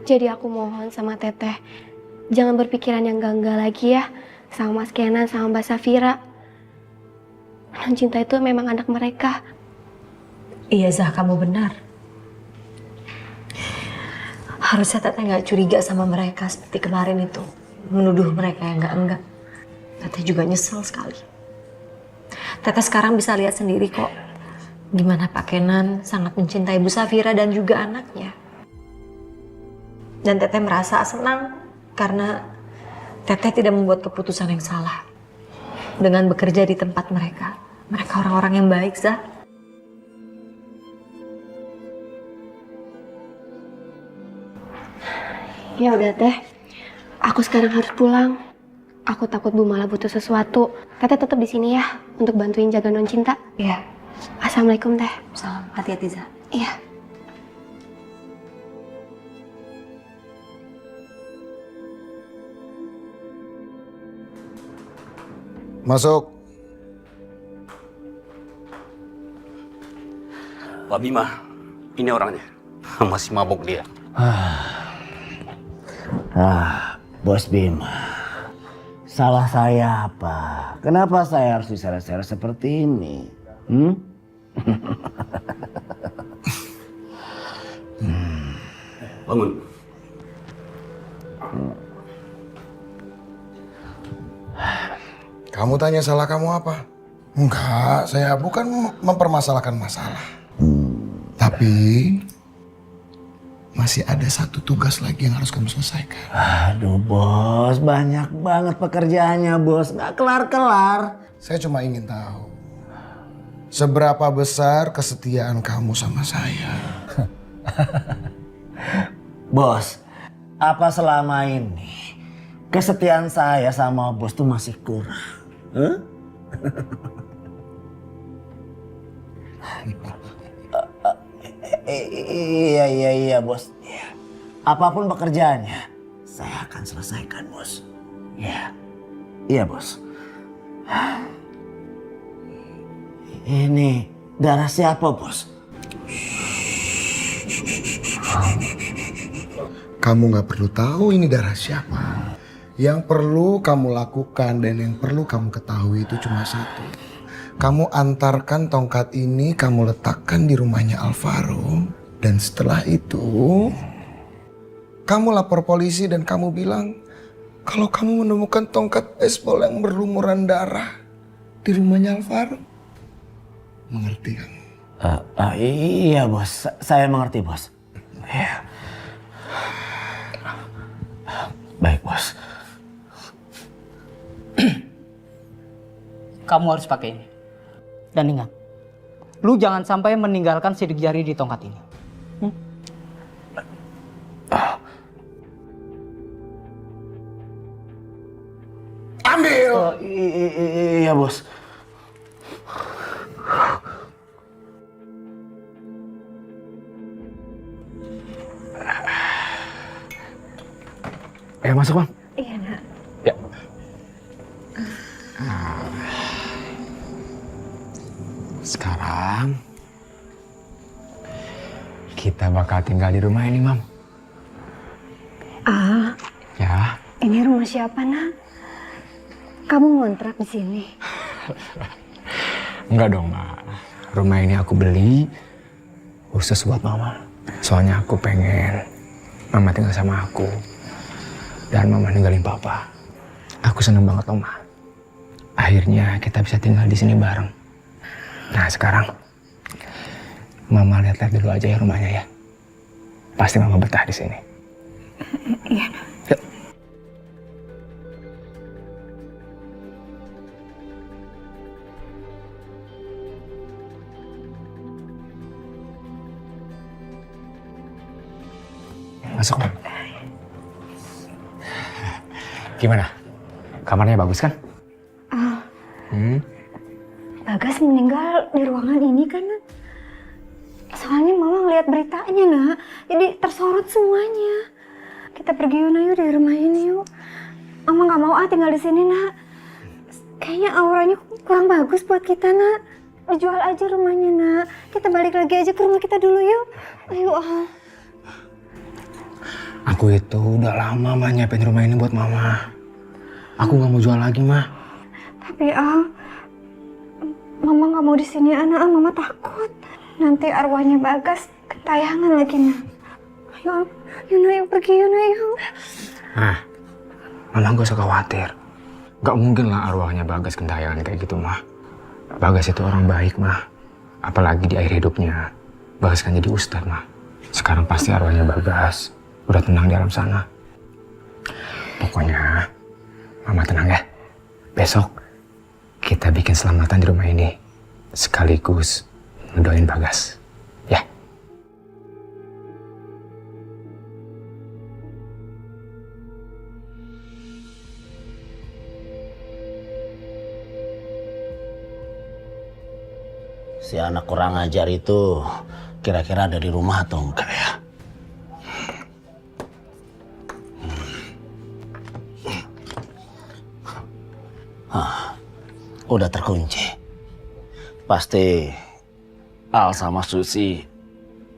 Jadi aku mohon sama Teteh, jangan berpikiran yang enggak lagi ya. Sama Mas Kenan, sama Mbak Safira. Non Cinta itu memang anak mereka. Iya Zah, kamu benar. Harusnya Teteh nggak curiga sama mereka seperti kemarin itu. Menuduh mereka yang enggak. Teteh juga nyesel sekali. Teteh sekarang bisa lihat sendiri kok. Gimana Pak Kenan sangat mencintai Bu Safira dan juga anaknya. Dan Teteh merasa senang karena Teteh tidak membuat keputusan yang salah. Dengan bekerja di tempat mereka. Mereka orang-orang yang baik, Zah. Ya udah Teh, aku sekarang harus pulang. Aku takut Bu malah butuh sesuatu. Teteh tetap di sini ya untuk bantuin jaga Non Cinta. Iya. Assalamualaikum Teh. Salam, hati-hati Zah. Iya. Masuk. Pak Bima, ini orangnya. Masih mabuk dia. Bos Bima. Salah saya apa? Kenapa saya harus diseret-seret seperti ini? Bangun. Kamu tanya salah kamu apa? Enggak, saya bukan mempermasalahkan masalah. Tapi masih ada satu tugas lagi yang harus kamu selesaikan. Aduh bos, banyak banget pekerjaannya bos. Nggak kelar-kelar. Saya cuma ingin tahu, seberapa besar kesetiaan kamu sama saya? Bos, apa selama ini kesetiaan saya sama bos tuh masih kurang? Huh? Iya bos. Iya. Apapun pekerjaannya, saya akan selesaikan bos. Iya bos. Ini darah siapa bos? Kamu nggak perlu tahu ini darah siapa. Yang perlu kamu lakukan dan yang perlu kamu ketahui itu cuma satu. Kamu antarkan tongkat ini, kamu letakkan di rumahnya Alvaro. Dan setelah itu, kamu lapor polisi dan kamu bilang kalau kamu menemukan tongkat baseball yang berlumuran darah di rumahnya Alvaro. Mengerti kamu? Iya bos, saya mengerti bos. Iya. Baik bos. Kamu harus pakai ini. Dan ingat, lu jangan sampai meninggalkan sidik jari di tongkat ini. Ambil! Iya bos. Masuk bang. Iya nak. Ya. Sekarang kita bakal tinggal di rumah ini, Mam. Ya. Ini rumah siapa nak? Kamu ngontrak di sini? Enggak dong, Ma. Rumah ini aku beli khusus buat Mama. Soalnya aku pengen Mama tinggal sama aku. Dan Mama ninggalin Papa. Aku seneng banget, Ma. Akhirnya kita bisa tinggal di sini bareng. Nah, sekarang Mama lihat-lihat dulu aja ya rumahnya ya. Pasti Mama betah di sini. Iya. Yuk. Masuk, Mam. Gimana? Kamarnya bagus kan? Bagas meninggal di ruangan ini kan nak? Soalnya mama ngeliat beritanya nak, jadi tersorot semuanya. Kita pergi yuk nak, yuk dari rumah ini yuk. Mama nggak mau tinggal di sini nak. Kayaknya auranya kurang bagus buat kita nak. Dijual aja rumahnya nak. Kita balik lagi aja ke rumah kita dulu yuk. Ayo Aku Aku itu udah lama mah nyiapin rumah ini buat mama. Aku nggak mau jual lagi mah. Tapi Al, Mama nggak mau di sini, anak. Mama takut nanti arwahnya Bagas ketayangan lagi, Nak. Ayo, Yuna, yuk pergi, Yuna, yuk. Nah, mama gak usah khawatir. Gak mungkin lah arwahnya Bagas kentayangan kayak gitu mah. Bagas itu orang baik mah. Apalagi di akhir hidupnya. Bagas kan jadi ustadz mah. Sekarang pasti arwahnya Bagas udah tenang di alam sana. Pokoknya mama tenang ya. Besok kita bikin selamatan di rumah ini. Sekaligus ngedoain Bagas. Ya. Si anak kurang ajar itu kira-kira ada di rumah atau enggak ya? Udah terkunci. Pasti Al sama Susi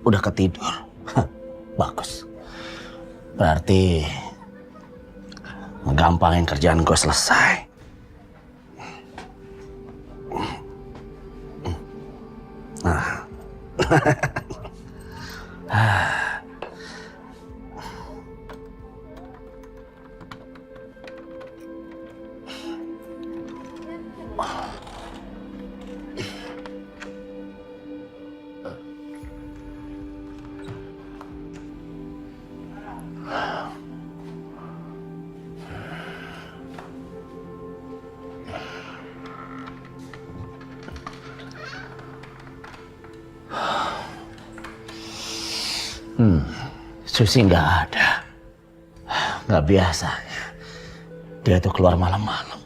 udah ketidur. Bagus. Berarti ngegampangin kerjaan gue selesai. Nah. Susi nggak ada. Nggak biasa. Dia tuh keluar malam-malam.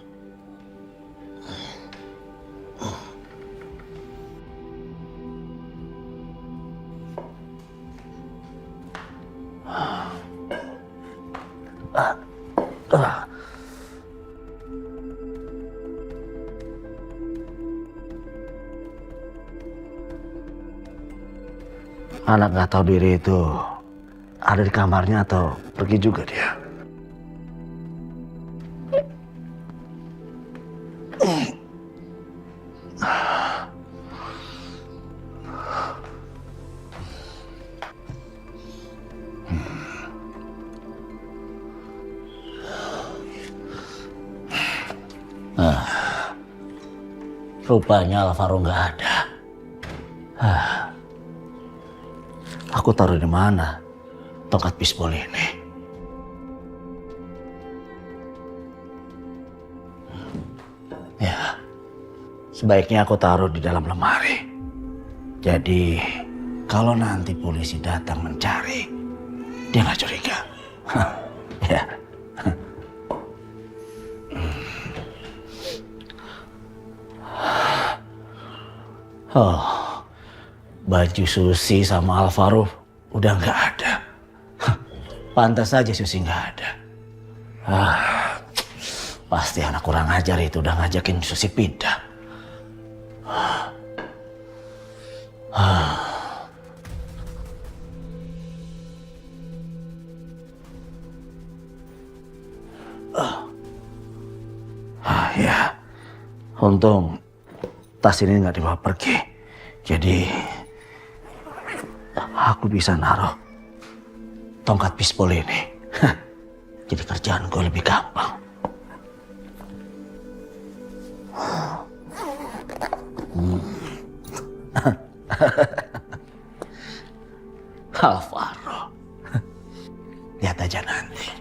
Anak nggak tahu diri itu ada di kamarnya atau pergi juga dia. Rupanya Alvaro nggak ada. Aku taruh di mana tongkat bisbol ini? Ya, sebaiknya aku taruh di dalam lemari. Jadi, kalau nanti polisi datang mencari, dia nggak curiga. Ya. Oh, baju Susi sama Alvaro udah nggak ada. Pantas saja Susi nggak ada. Pasti anak kurang ajar itu udah ngajakin Susi pindah. Ya, untung tas ini nggak dibawa pergi. Jadi aku bisa naruh tongkat bisbol ini. Jadi kerjaan gue lebih gampang. Alvaro. Lihat aja nanti.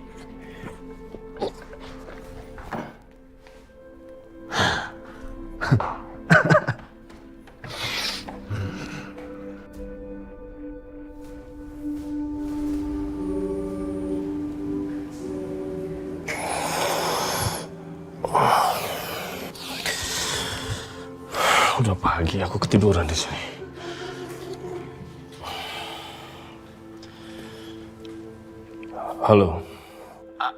Udah pagi, aku ketiduran di sini. Halo.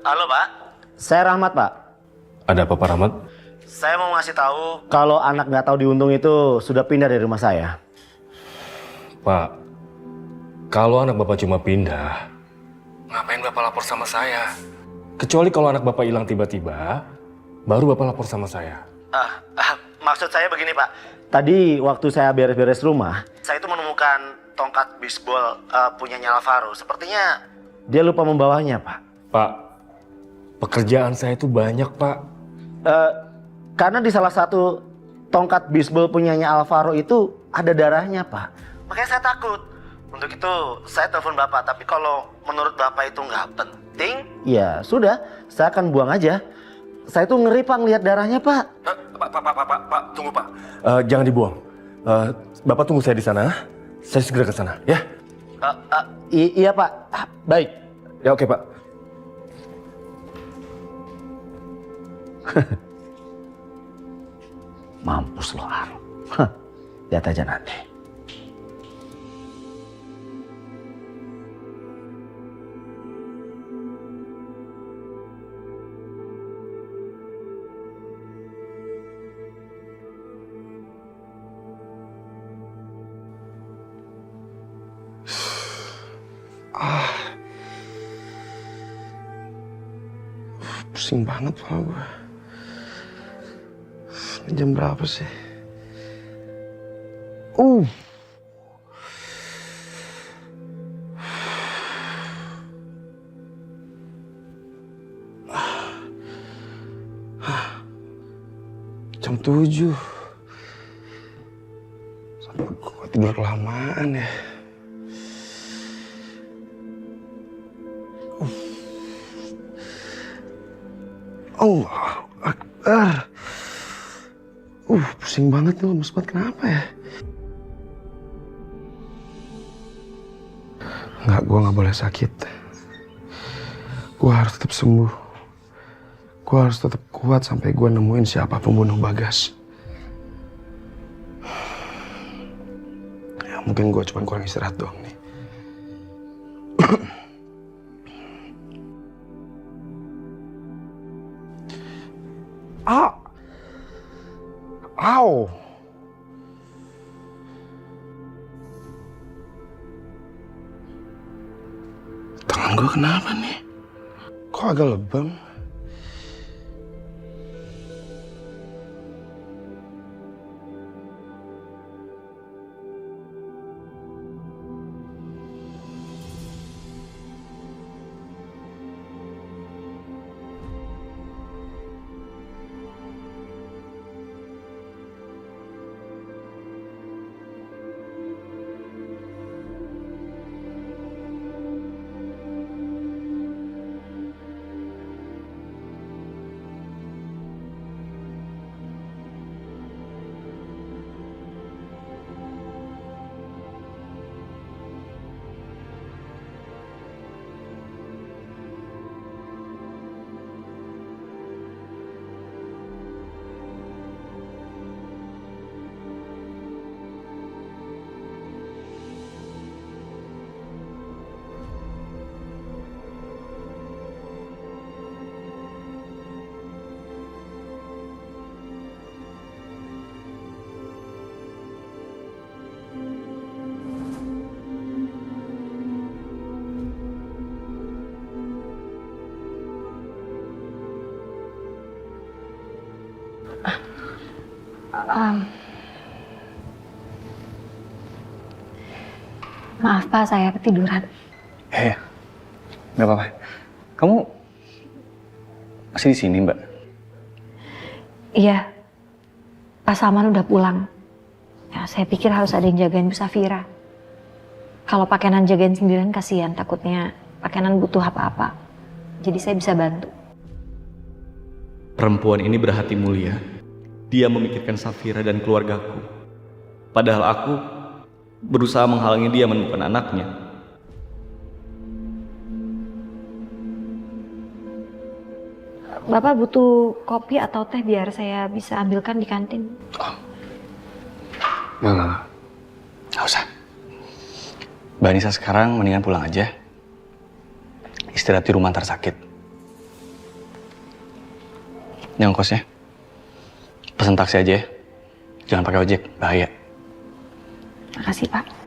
Halo Pak, saya Rahmat Pak. Ada apa Pak Rahmat? Saya mau ngasih tahu kalau anak nggak tahu diuntung itu sudah pindah dari rumah saya. Pak, kalau anak Bapak cuma pindah, ngapain Bapak Bapak lapor sama saya. Kecuali kalau anak Bapak hilang tiba-tiba, baru Bapak lapor sama saya. Maksud saya begini Pak, tadi waktu saya beres-beres rumah, saya itu menemukan tongkat bisbol punyanya Alvaro. Sepertinya dia lupa membawanya Pak. Pak, pekerjaan saya itu banyak Pak. Karena di salah satu tongkat bisbol punyanya Alvaro itu ada darahnya Pak. Makanya saya takut. Untuk itu saya telepon Bapak, tapi kalau menurut Bapak itu nggak penting, ya sudah, saya akan buang aja. Saya tuh ngeri Pak ngeliat darahnya Pak. Pak, tunggu Pak. Jangan dibuang. Bapak tunggu saya di sana. Saya segera ke sana, ya? Iya Pak. Baik. Ya oke Pak. Mampus lo Ar. Lihat aja nanti. Pusing banget kepala gue. Ini jam berapa sih? Jam 7. Sampai gue tidur kelamaan ya. Allah Akbar. Pusing banget nih, lemes banget. Kenapa ya? Enggak, gue gak boleh sakit. Gue harus tetap sembuh. Gue harus tetap kuat sampai gue nemuin siapa pembunuh Bagas. Ya mungkin gue cuma kurang istirahat doang nih. Au. Tangan gue kenapa nih? Kok agak lebam? Maaf Pak, saya ketiduran. Nggak apa-apa. Kamu masih di sini, Mbak? Iya, Pak Salman udah pulang. Ya, saya pikir harus ada yang jagain Bu Safira. Kalau Pak Kenan jagain sendirian kasihan, takutnya Pak Kenan butuh apa-apa. Jadi saya bisa bantu. Perempuan ini berhati mulia. Dia memikirkan Safira dan keluargaku. Padahal aku berusaha menghalangi dia menemukan anaknya. Bapak butuh kopi atau teh biar saya bisa ambilkan di kantin? Nggak usah. Mbak Nisa sekarang mendingan pulang aja. Istirahat di rumah antar sakit. Ini ongkosnya. Pesan taksi aja ya. Jangan pakai ojek, bahaya. Makasih Pak.